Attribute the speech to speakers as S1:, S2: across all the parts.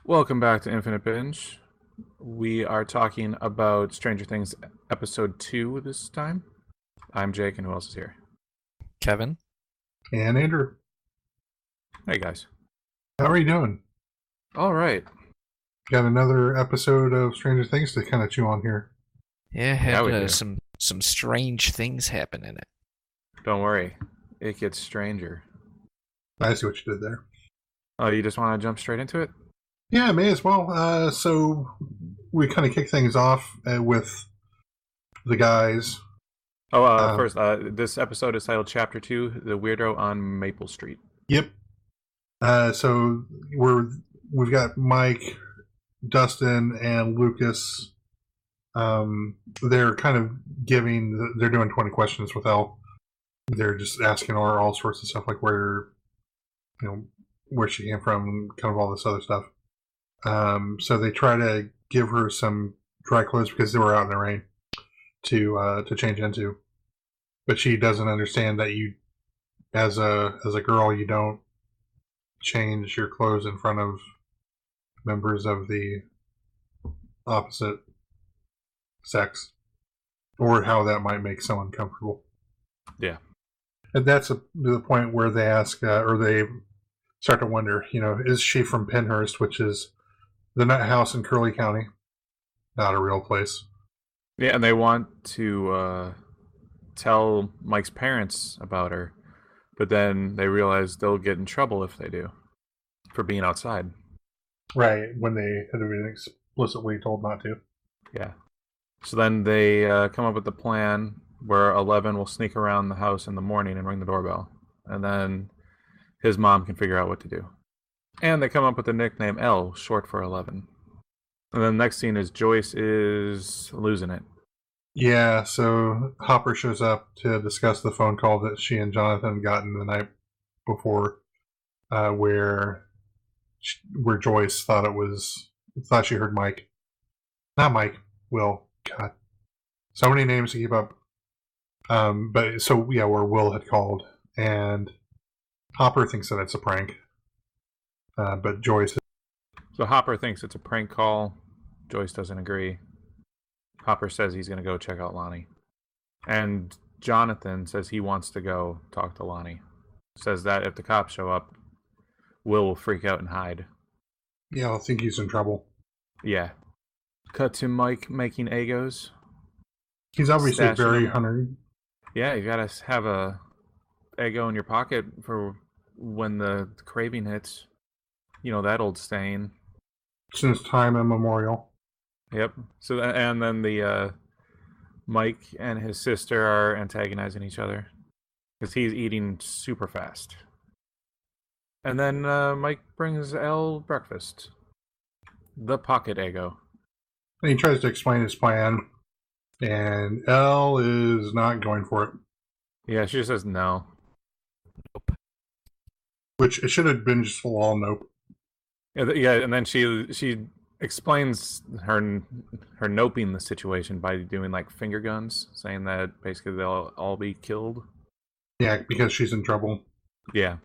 S1: Welcome back to Infinite Binge. We are talking about Stranger Things episode 2 this time. I'm Jake, and who else is here?
S2: Kevin?
S3: And Andrew,
S1: Hey, guys.
S3: how are you doing?
S1: All right.
S3: Got another episode of Stranger Things to kind of chew on here.
S2: Yeah, had
S1: we do.
S2: some strange things happen in it.
S1: Don't worry. It gets stranger.
S3: I see what you did there.
S1: Oh, you just want to jump straight into it?
S3: Yeah, may as well. So we kind of kick things off with the guys.
S1: First, this episode is titled Chapter 2, The Weirdo on Maple Street.
S3: Yep. So we've got Mike, Dustin, and Lucas. They're kind of they're doing 20 questions with Elle. They're just asking her all sorts of stuff, like where she came from, kind of all this other stuff. So they try to give her some dry clothes because they were out in the rain to change into, but she doesn't understand that you, as a girl, you don't change your clothes in front of members of the opposite sex, or how that might make someone comfortable.
S1: Yeah.
S3: And that's the point where they ask, or they start to wonder, is she from Penhurst, which is the nut house in Curley County? Not a real place.
S1: Yeah, and they want to tell Mike's parents about her, but then they realize they'll get in trouble if they do for being outside.
S3: Right, when they had been explicitly told not to.
S1: Yeah. So then they come up with the plan where 11 will sneak around the house in the morning and ring the doorbell. And then his mom can figure out what to do. And they come up with the nickname L, short for 11. And then the next scene is Joyce is losing it.
S3: Yeah, so Hopper shows up to discuss the phone call that she and Jonathan had gotten the night before, where Joyce thought she heard Mike. Not Mike, Will. God. So many names to keep up. Where Will had called, and Hopper thinks that it's a prank. But Joyce...
S1: So Hopper thinks it's a prank call. Joyce doesn't agree. Hopper says he's going to go check out Lonnie. And Jonathan says he wants to go talk to Lonnie. Says that if the cops show up, Will freak out and hide.
S3: Yeah, I think he's in trouble.
S1: Yeah. Cut to Mike making Eggos.
S3: He's obviously
S1: Stashing
S3: very
S1: them.
S3: hungry.
S1: Yeah, you gotta have a Eggo in your pocket for when the craving hits. You know, that old saying.
S3: Since time immemorial.
S1: Yep. So, and then the Mike and his sister are antagonizing each other because he's eating super fast. And then Mike brings Elle breakfast, the pocket Eggo.
S3: And he tries to explain his plan, and Elle is not going for it.
S1: Yeah, she just says no.
S2: Nope.
S3: Which it should have been just full all nope.
S1: Yeah, and then she explains her noping the situation by doing like finger guns, saying that basically they'll all be killed.
S3: Yeah, because she's in trouble.
S1: Yeah.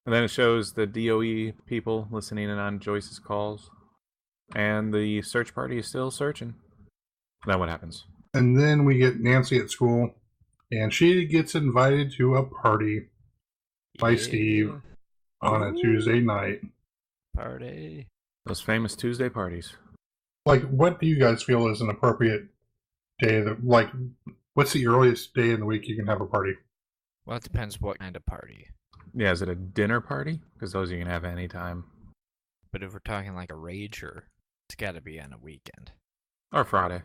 S1: And then it shows the DOE people listening in on Joyce's calls. And the search party is still searching. Then what happens?
S3: And then we get Nancy at school, and she gets invited to a party by Steve on a Tuesday night.
S2: Party.
S1: Those famous Tuesday parties.
S3: Like, what do you guys feel is an appropriate day? What's the earliest day in the week you can have a party?
S2: Well, it depends what kind of party.
S1: Yeah, is it a dinner party? Because those you can have anytime.
S2: But if we're talking like a rager, it's got to be on a weekend.
S1: Or Friday.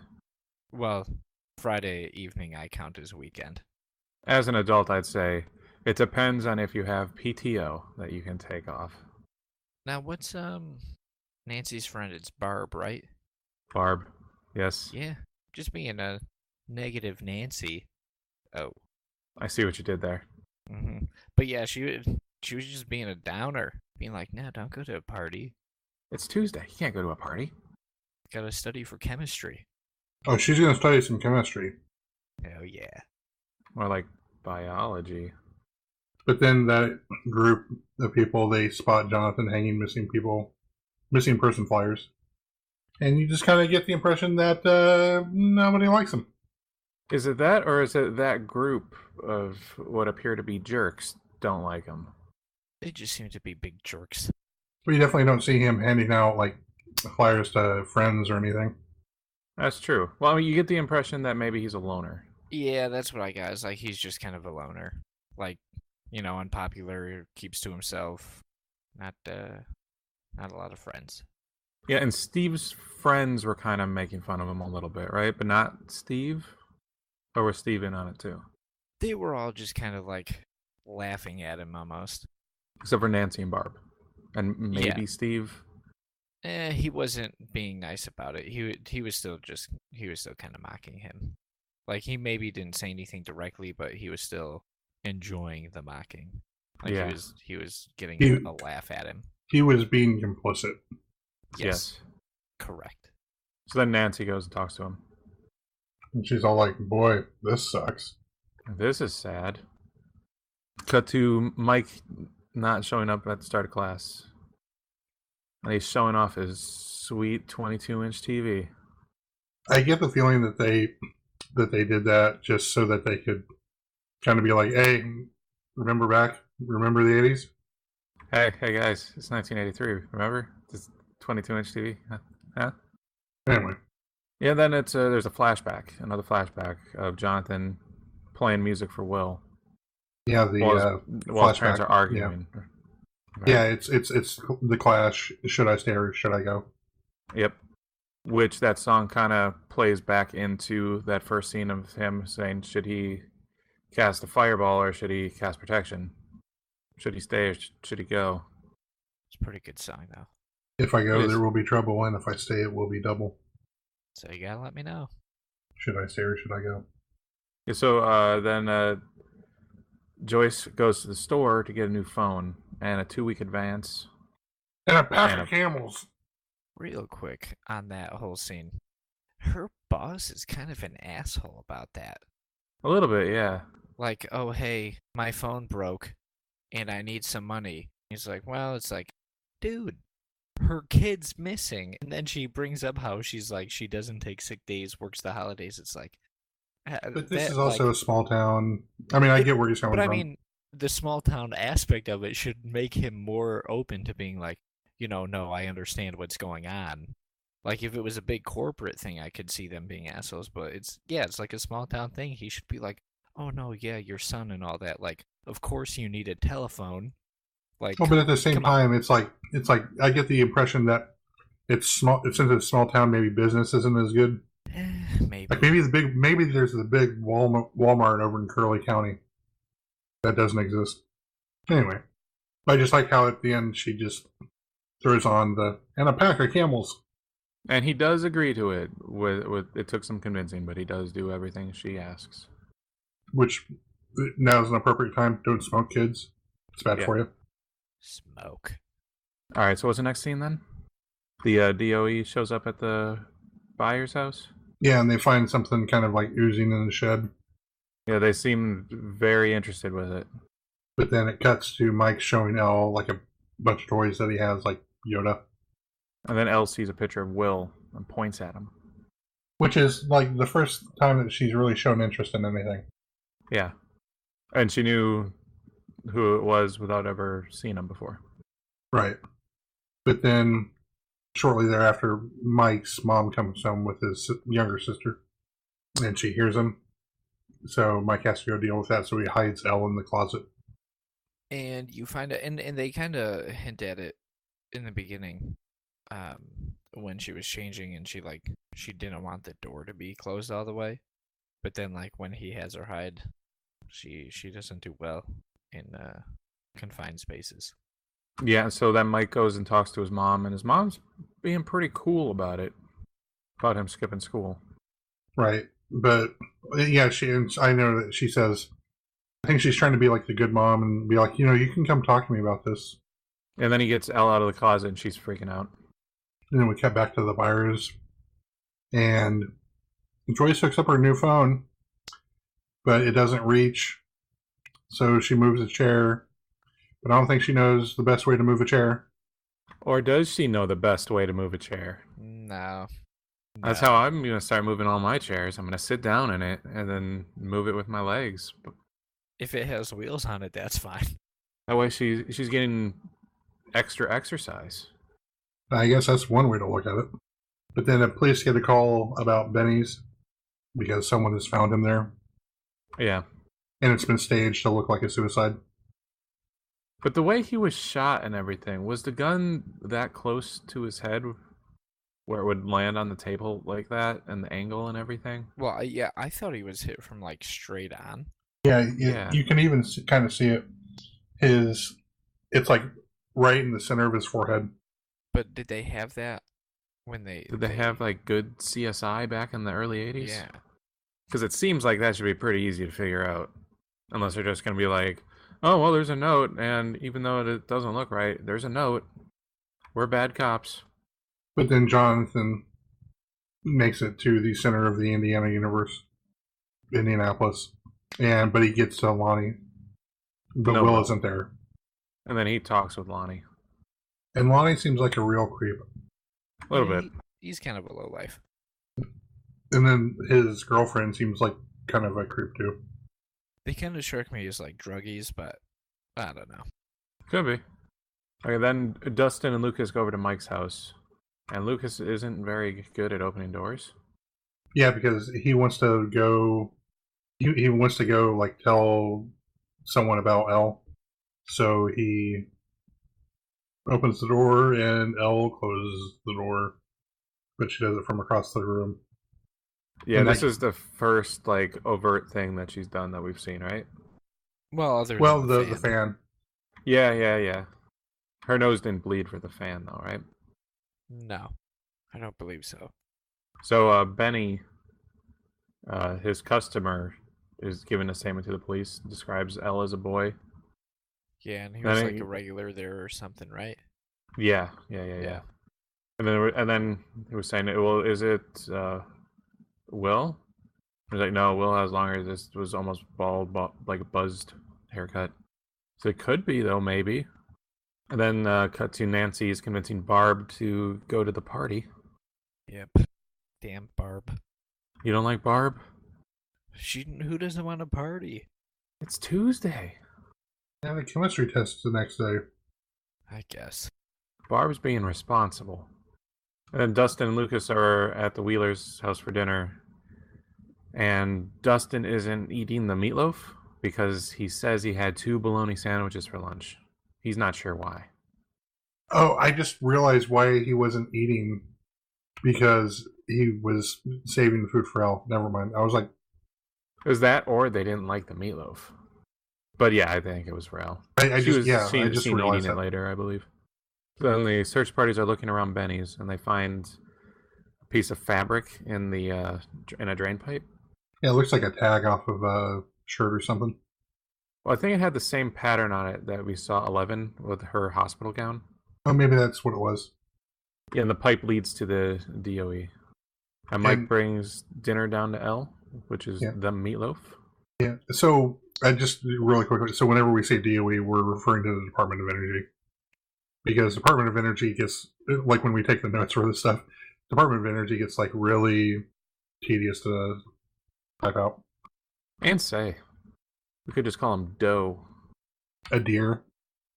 S2: Well, Friday evening I count as weekend.
S1: As an adult, I'd say it depends on if you have PTO that you can take off.
S2: Now, what's Nancy's friend? It's Barb, right?
S1: Barb, yes.
S2: Yeah, just being a negative Nancy. Oh.
S1: I see what you did there.
S2: Mm-hmm. But yeah, she was just being a downer, being like, "No, don't go to a party.
S1: It's Tuesday. You can't go to a party.
S2: Gotta study for chemistry."
S3: Oh, she's going to study some chemistry.
S2: Oh yeah.
S1: More like biology.
S3: But then that group of people, they spot Jonathan hanging missing people missing person flyers. And you just kind of get the impression that nobody likes him.
S1: Is it that, or is it that group of what appear to be jerks don't like him?
S2: They just seem to be big jerks.
S3: But you definitely don't see him handing out like flyers to friends or anything.
S1: That's true. Well, I mean, you get the impression that maybe he's a loner.
S2: Yeah, that's what I got. It's like he's just kind of a loner. Like, unpopular, keeps to himself. Not a lot of friends.
S1: Yeah, and Steve's friends were kind of making fun of him a little bit, right? But not Steve? Or was Steve in on it too?
S2: They were all just kind of like laughing at him almost.
S1: Except for Nancy and Barb. And maybe
S2: Yeah.
S1: Steve.
S2: He wasn't being nice about it. He was still kind of mocking him. Like, he maybe didn't say anything directly, but he was still enjoying the mocking. Like,
S1: Yeah.
S2: he was getting
S3: He-
S2: a laugh at him.
S3: He was being complicit.
S2: Yes. Correct.
S1: So then Nancy goes and talks to him.
S3: And she's all like, boy, this sucks.
S1: This is sad. Cut to Mike not showing up at the start of class. And he's showing off his sweet 22-inch TV.
S3: I get the feeling that they did that just so that they could kind of be like, hey, remember the 80s?
S1: Hey guys, it's 1983, remember? This 22-inch TV? Huh?
S3: Anyway.
S1: Yeah, then there's another flashback of Jonathan playing music for Will.
S3: Yeah,
S1: while his parents are arguing.
S3: Yeah, it's the Clash. Should I stay or should I go?
S1: Yep. Which that song kind of plays back into that first scene of him saying, should he cast a fireball or should he cast protection? Should he stay or should he go?
S2: It's a pretty good song, though.
S3: If I
S1: It
S3: go,
S1: is.
S3: there will be trouble, and if I stay, it will be double.
S2: So you gotta let me know.
S3: Should I stay or should I go?
S1: Yeah, so then Joyce goes to the store to get a new phone and a 2-week advance.
S3: And a pack
S1: And
S3: of camels.
S2: Real quick on that whole scene. Her boss is kind of an asshole about that.
S1: A little bit, yeah.
S2: Like, oh, hey, my phone broke and I need some money. He's like, well, it's like, dude, her kid's missing. And then she brings up how she's like, she doesn't take sick days, works the holidays. It's like,
S3: But this is also a small town. I mean, I get where he's coming
S2: but
S3: from.
S2: I mean, the small town aspect of it should make him more open to being like, no, I understand what's going on. Like, if it was a big corporate thing, I could see them being assholes. But it's like a small town thing. He should be like, oh no, yeah, your son and all that. Like, of course you need a telephone. Like,
S3: but at the same
S2: come on.
S3: time, it's like I get the impression that it's small. Since it's a small town, maybe business isn't as good.
S2: Maybe.
S3: Like maybe there's the big Walmart over in Curley County that doesn't exist. Anyway, I just like how at the end she just throws on and a pack of camels.
S1: And he does agree to it. With it took some convincing, but he does do everything she asks.
S3: Which now is an appropriate time. Don't smoke, kids. It's bad for you.
S2: Smoke.
S1: All right, so what's the next scene then? The DOE shows up at the buyer's house.
S3: Yeah, and they find something kind of like oozing in the shed.
S1: Yeah, they seem very interested with it.
S3: But then it cuts to Mike showing Elle like a bunch of toys that he has, like Yoda.
S1: And then Elle sees a picture of Will and points at him.
S3: Which is like the first time that she's really shown interest in anything.
S1: Yeah. And she knew who it was without ever seeing him before.
S3: Right. But then shortly thereafter, Mike's mom comes home with his younger sister. And she hears him. So Mike has to go deal with that. So he hides Elle in the closet.
S2: And you find it, and they kind of hint at it in the beginning, when she was changing, and she didn't want the door to be closed all the way, but then like when he has her hide, she doesn't do well in confined spaces.
S1: Yeah, so then Mike goes and talks to his mom, and his mom's being pretty cool about it, about him skipping school.
S3: Right. But yeah, I know that she says, I think she's trying to be like the good mom and be like, you can come talk to me about this.
S1: And then he gets Elle out of the closet, and she's freaking out.
S3: And then we cut back to the buyers. And Joyce hooks up her new phone, but it doesn't reach. So she moves a chair. But I don't think she knows the best way to move a chair.
S1: Or does she know the best way to move a chair?
S2: No.
S1: That's how I'm going to start moving all my chairs. I'm going to sit down in it and then move it with my legs.
S2: If it has wheels on it, that's fine.
S1: That way she's getting extra exercise.
S3: I guess that's one way to look at it. But then the police get a call about Benny's because someone has found him there.
S1: Yeah.
S3: And it's been staged to look like a suicide.
S1: But the way he was shot and everything, was the gun that close to his head where it would land on the table like that and the angle and everything?
S2: Well, yeah, I thought he was hit from like straight on.
S3: Yeah. You can even kind of see it. It's like right in the center of his forehead.
S2: But did they have that when they...
S1: Did they have like good CSI back in the early 80s?
S2: Yeah.
S1: Because it seems like that should be pretty easy to figure out. Unless they're just going to be like, oh, well, there's a note, and even though it doesn't look right, there's a note. We're bad cops.
S3: But then Jonathan makes it to the center of the Indiana universe, Indianapolis, but he gets to Lonnie, but Will isn't there.
S1: And then he talks with Lonnie.
S3: And Lonnie seems like a real creep.
S1: A little bit.
S2: He's kind of a lowlife.
S3: And then his girlfriend seems like kind of a creep too.
S2: They kind of struck me as like druggies, but I don't know.
S1: Could be. Okay, then Dustin and Lucas go over to Mike's house. And Lucas isn't very good at opening doors.
S3: Yeah, because he wants to go. He wants to go like tell someone about Elle. So he opens the door and Elle closes the door, but she does it from across the room.
S1: Yeah, and this is the first like overt thing that she's done that we've seen, right?
S2: Well,
S3: the fan.
S1: Yeah. Her nose didn't bleed for the fan, though, right?
S2: No, I don't believe so.
S1: So Benny, his customer, is giving a statement to the police. Describes Elle as a boy.
S2: Yeah, and he was like a regular there or something, right?
S1: Yeah. And then he was saying, well, is it Will? He's like, no, Will has longer. This was almost bald, like a buzzed haircut. So it could be, though, maybe. And then cut to Nancy's convincing Barb to go to the party.
S2: Yep. Damn Barb.
S1: You don't like Barb?
S2: Who doesn't want to party?
S1: It's Tuesday.
S3: Yeah, the chemistry test the next day.
S2: I guess.
S1: Barb's being responsible. And then Dustin and Lucas are at the Wheelers' house for dinner. And Dustin isn't eating the meatloaf because he says he had 2 bologna sandwiches for lunch. He's not sure why.
S3: Oh, I just realized why he wasn't eating, because he was saving the food for Elle. Never mind. I was like...
S1: It was that, or they didn't like the meatloaf. But yeah, I think it was for Elle.
S3: I just
S1: seen
S3: realized
S1: eating it later, I believe. Then the search parties are looking around Benny's, and they find a piece of fabric in a drain pipe.
S3: Yeah, it looks like a tag off of a shirt or something.
S1: Well, I think it had the same pattern on it that we saw 11 with her hospital gown.
S3: Oh, maybe that's what it was.
S1: Yeah, and the pipe leads to the DOE. And Mike brings dinner down to Elle, which is the meatloaf.
S3: Yeah, so I just really quickly, so whenever we say DOE, we're referring to the Department of Energy. Because Department of Energy gets, like when we take the notes for this stuff, Department of Energy gets like really tedious to type out.
S1: And say. We could just call him Doe.
S3: A deer.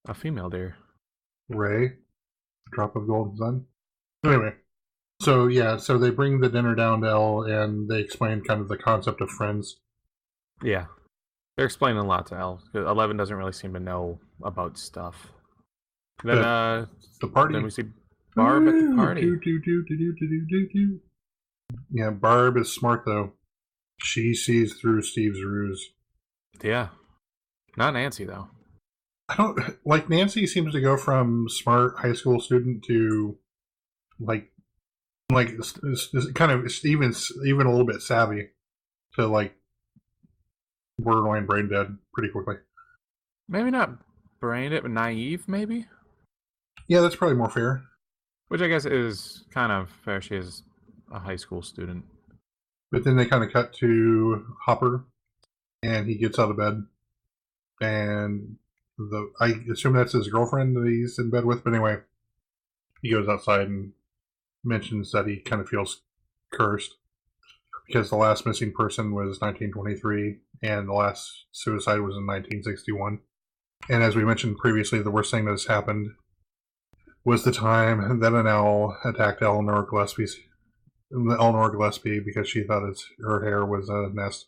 S1: A female deer.
S3: Ray. A drop of golden sun. Anyway. So they bring the dinner down to Elle and they explain kind of the concept of friends.
S1: Yeah. They're explaining a lot to Elle. 11 doesn't really seem to know about stuff. Then
S3: the party.
S1: Then we see Barb at the party.
S3: Yeah, Barb is smart though. She sees through Steve's ruse.
S1: Yeah. Not Nancy, though.
S3: I don't... Like, Nancy seems to go from smart high school student to, like kind of even a little bit savvy to, like, borderline brain dead pretty quickly.
S1: Maybe not brain dead, but naive, maybe?
S3: Yeah, that's probably more fair.
S1: Which I guess is kind of fair. She is a high school student.
S3: But then they kind of cut to Hopper. And he gets out of bed, and I assume that's his girlfriend that he's in bed with. But anyway, he goes outside and mentions that he kind of feels cursed because the last missing person was 1923 and the last suicide was in 1961. And as we mentioned previously, the worst thing that has happened was the time that an owl attacked Eleanor Gillespie because she thought her hair was a nest.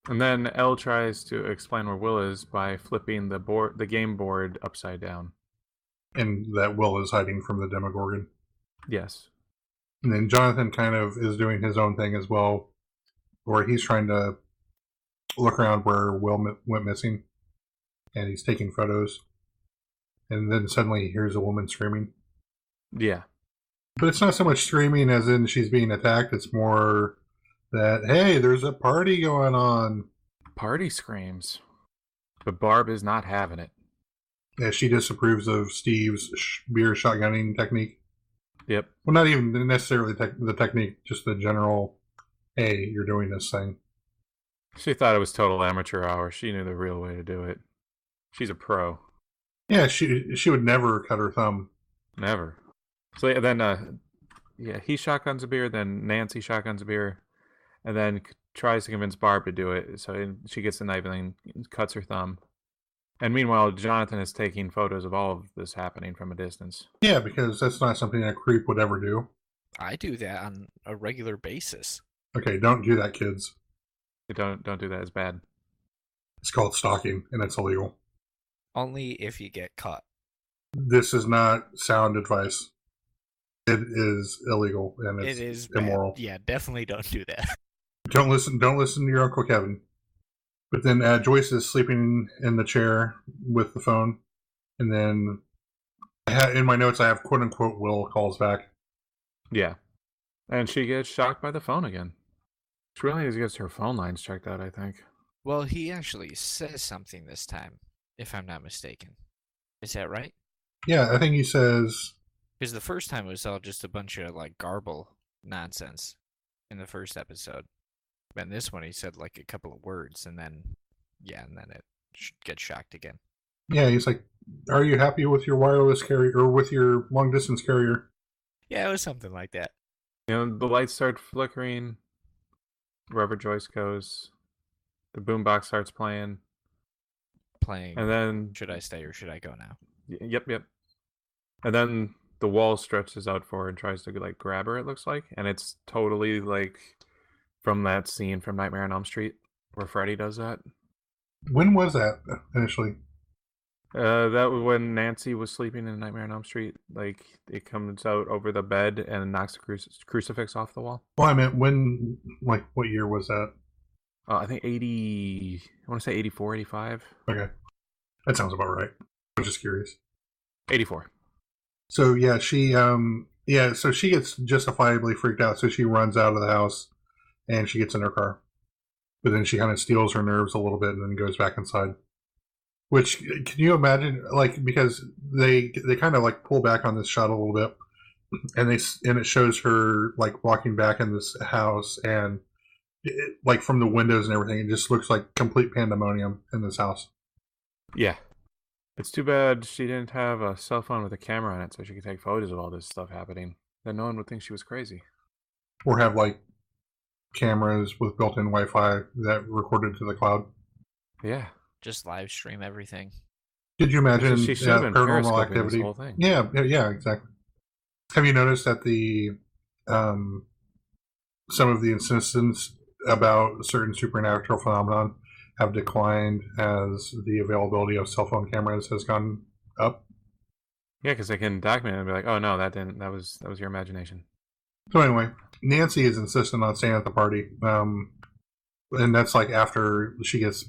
S1: And then Elle tries to explain where Will is by flipping the game board upside down.
S3: And that Will is hiding from the Demogorgon.
S1: Yes.
S3: And then Jonathan kind of is doing his own thing as well, where he's trying to look around where Will went missing, and he's taking photos. And then suddenly he hears a woman screaming.
S1: Yeah.
S3: But it's not so much screaming as in she's being attacked. It's more that, hey, there's a party going on.
S1: Party screams. But Barb is not having it.
S3: Yeah, she disapproves of Steve's beer shotgunning technique.
S1: Yep.
S3: Well, not even necessarily the technique, just the general, hey, you're doing this thing.
S1: She thought it was total amateur hour. She knew the real way to do it. She's a pro.
S3: Yeah, she would never cut her thumb.
S1: Never. So then, he shotguns a beer, then Nancy shotguns a beer, and then tries to convince Barb to do it. So she gets the knife and then cuts her thumb. And meanwhile, Jonathan is taking photos of all of this happening from a distance.
S3: Yeah, because that's not something a creep would ever do.
S2: I do that on a regular basis.
S3: Okay, don't do that, kids.
S1: Don't do that. It's bad.
S3: It's called stalking, and it's illegal.
S2: Only if you get caught.
S3: This is not sound advice. It is illegal, and it's
S2: It is
S3: immoral.
S2: Bad. Yeah, definitely don't do that.
S3: Don't listen to your Uncle Kevin. But then Joyce is sleeping in the chair with the phone. And then in my notes, I have quote-unquote Will calls back.
S1: Yeah. And she gets shocked by the phone again. She really gets her phone lines checked out, I think.
S2: Well, he actually says something this time, if I'm not mistaken. Is that right?
S3: Yeah, I think he says...
S2: Because the first time it was all just a bunch of, garble nonsense in the first episode. And this one, he said, a couple of words, and then it gets shocked again.
S3: Yeah, he's like, are you happy with your wireless carrier, or with your long-distance carrier?
S2: Yeah, it was something like that.
S1: The lights start flickering. Wherever Joyce goes, the boombox starts playing. And then...
S2: Should I stay or should I go now?
S1: Yep. And then the wall stretches out for her and tries to, grab her, it looks like. And it's totally, from that scene from Nightmare on Elm Street where Freddy does that.
S3: When was that initially?
S1: That was when Nancy was sleeping in Nightmare on Elm Street. It comes out over the bed and knocks the crucifix off the wall.
S3: Well, I meant when, what year was that?
S1: I think 80, I want to say 84, 85.
S3: Okay. That sounds about right. I was just curious.
S1: 84.
S3: So, yeah, so she gets justifiably freaked out, so she runs out of the house. And she gets in her car. But then she kind of steals her nerves a little bit and then goes back inside. Which, can you imagine, because they kind of, pull back on this shot a little bit. And it shows her, walking back in this house. And, from the windows and everything, it just looks like complete pandemonium in this house.
S1: Yeah. It's too bad she didn't have a cell phone with a camera on it so she could take photos of all this stuff happening. Then no one would think she was crazy.
S3: Or have, cameras with built-in Wi-Fi that recorded to the cloud.
S1: Yeah.
S2: Just live stream everything.
S3: Did you imagine
S1: She should have been
S3: paranormal
S1: periscoping
S3: activity?
S1: this whole thing.
S3: Yeah, exactly. Have you noticed that the some of the insistence about certain supernatural phenomenon have declined as the availability of cell phone cameras has gone up?
S1: Yeah, because they can document it and be like, oh no, that was your imagination.
S3: So anyway, Nancy is insistent on staying at the party. And that's after she gets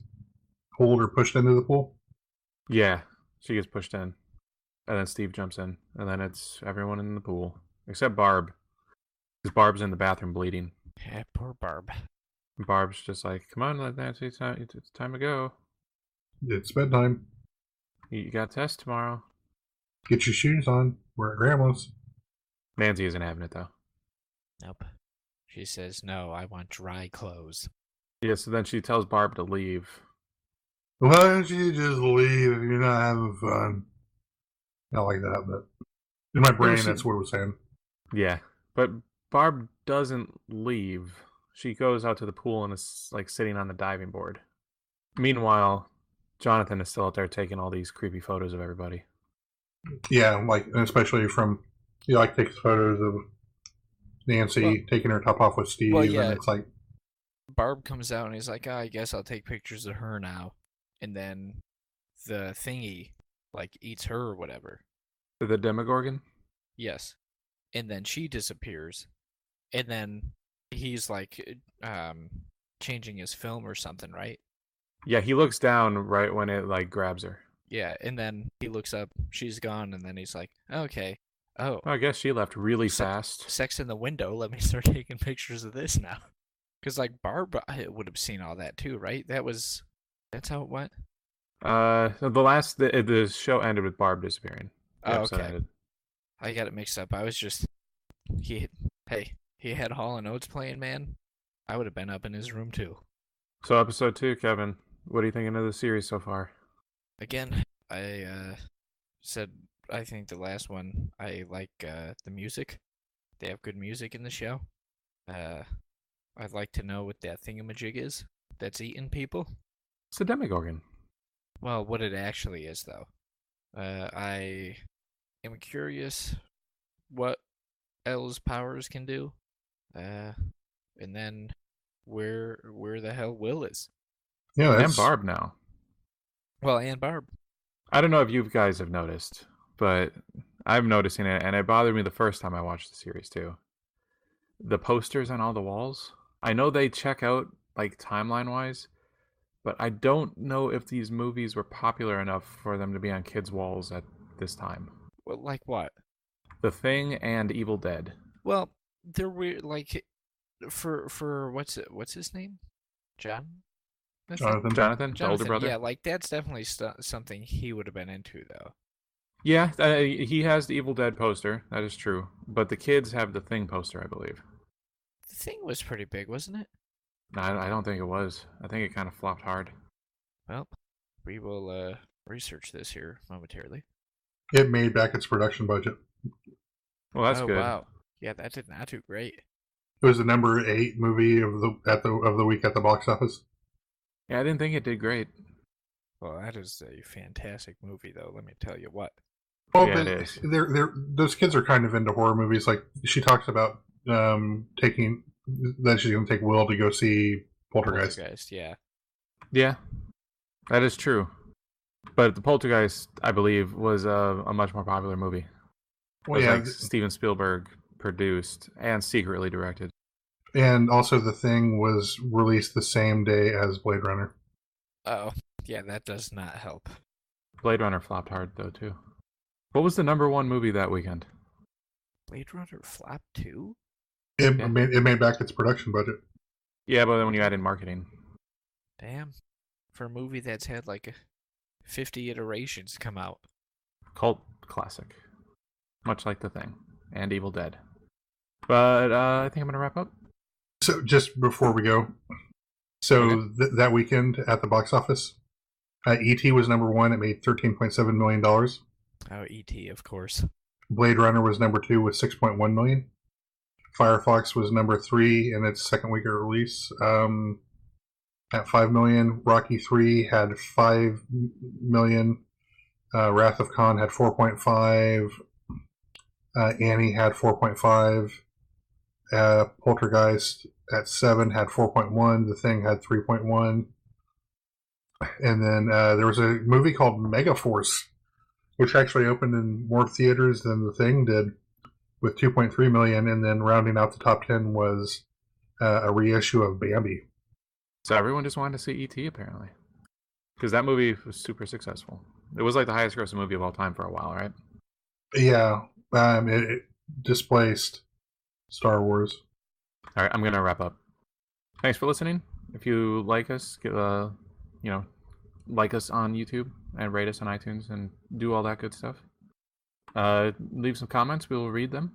S3: pulled or pushed into the pool?
S1: Yeah, she gets pushed in. And then Steve jumps in. And then it's everyone in the pool. Except Barb. Because Barb's in the bathroom bleeding.
S2: Yeah, poor Barb.
S1: And Barb's just like, come on, Nancy, it's time to go.
S3: It's bedtime.
S1: You got a test tomorrow.
S3: Get your shoes on. We're at Grandma's.
S1: Nancy isn't having it, though.
S2: Nope. She says, no, I want dry clothes.
S1: Yeah, so then she tells Barb to leave.
S3: Why don't you just leave if you're not having fun? Not like that, but In my brain,
S1: she-
S3: that's what it was saying.
S1: Yeah, but Barb doesn't leave. She goes out to the pool and is like sitting on the diving board. Meanwhile, Jonathan is still out there taking all these creepy photos of everybody.
S3: Yeah, like especially from he like takes photos of Nancy taking her top off with Steve, and it's like
S2: Barb comes out and he's like, I guess I'll take pictures of her now. And then the thingy, like, eats her or whatever.
S1: The Demogorgon?
S2: Yes. And then she disappears. And then he's, like, changing his film or something, right?
S1: Yeah, he looks down right when it, like, grabs her.
S2: Yeah, and then he looks up, she's gone, and then he's like, okay. Oh,
S1: I guess she left really fast.
S2: sex in the window, let me start taking pictures of this now. Because, like, Barb would have seen all that, too, right? That's how it went?
S1: The show ended with Barb disappearing.
S2: Oh, okay. I got it mixed up. I was just, he had Hall & Oates playing, man. I would have been up in his room, too.
S1: So episode 2, Kevin, what are you thinking of the series so far?
S2: Again, I said I think the last one, I like the music. They have good music in the show. I'd like to know what that thingamajig is that's eating people.
S1: It's the Demogorgon.
S2: Well, what it actually is, though. I am curious what L's powers can do. And then where the hell Will is.
S3: yeah,
S1: And Barb now.
S2: Well, and Barb.
S1: I don't know if you guys have noticed, but I'm noticing it, and it bothered me the first time I watched the series, too. The posters on all the walls. I know they check out, like, timeline-wise, but I don't know if these movies were popular enough for them to be on kids' walls at this time.
S2: Well, like what?
S1: The Thing and Evil Dead.
S2: Well, they're weird. Like, for what's his name? John.
S3: Jonathan.
S1: The older brother.
S2: Yeah, like that's definitely something he would have been into, though.
S1: Yeah, he has the Evil Dead poster. That is true. But the kids have the Thing poster, I believe.
S2: The Thing was pretty big, wasn't it?
S1: No, I don't think it was. I think it kind of flopped hard.
S2: Well, we will research this here momentarily.
S3: It made back its production budget.
S1: Well, that's
S2: Oh,
S1: good.
S2: wow. Yeah, that did not do great.
S3: It was the number 8 movie of the week at the box office.
S1: Yeah, I didn't think it did great.
S2: Well, that is a fantastic movie, though. Let me tell you what.
S3: Well,
S1: Yeah,
S3: but
S1: it is.
S3: those kids are kind of into horror movies. Like she talks about taking that she's going to take Will to go see Poltergeist.
S2: Yeah.
S1: Yeah, that is true. But the Poltergeist, I believe, was a much more popular movie. It
S3: Well,
S1: was
S3: yeah,
S1: like Steven Spielberg produced and secretly directed.
S3: and also the Thing was released the same day as Blade Runner.
S2: Oh, yeah, that does not help.
S1: Blade Runner flopped hard, though, too. What was the number 1 movie that weekend?
S2: Blade Runner flop 2?
S3: It
S1: Yeah.
S3: made back its production budget.
S1: Yeah, but then when you add in marketing.
S2: Damn. For a movie that's had like 50 iterations come out.
S1: Cult classic. Much like The Thing and Evil Dead. But I think I'm going to wrap up.
S3: So just before we go, so that weekend at the box office, E.T. was number 1. It made $13.7 million.
S2: Oh, E.T., of course.
S3: Blade Runner was number 2 with $6.1 million. Firefox was number 3 in its second week of release at $5 million. Rocky 3 had $5 million. Wrath of Khan had 4.5. Annie had 4.5. Poltergeist at 7 had 4.1. The Thing had 3.1. And then there was a movie called Megaforce, which actually opened in more theaters than The Thing did, with 2.3 million. And then rounding out the top 10 was a reissue of Bambi.
S1: So everyone just wanted to see E.T. apparently. Because that movie was super successful. It was like the highest grossing movie of all time for a while, right?
S3: Yeah, it displaced Star Wars.
S1: All right, I'm going to wrap up. Thanks for listening. If you like us, like us on YouTube and rate us on iTunes and do all that good stuff. Leave some comments. We will read them.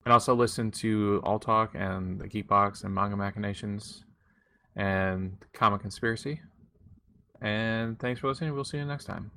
S1: And also listen to All Talk and the Geekbox and Manga Machinations and Comic Conspiracy. And thanks for listening. We'll see you next time.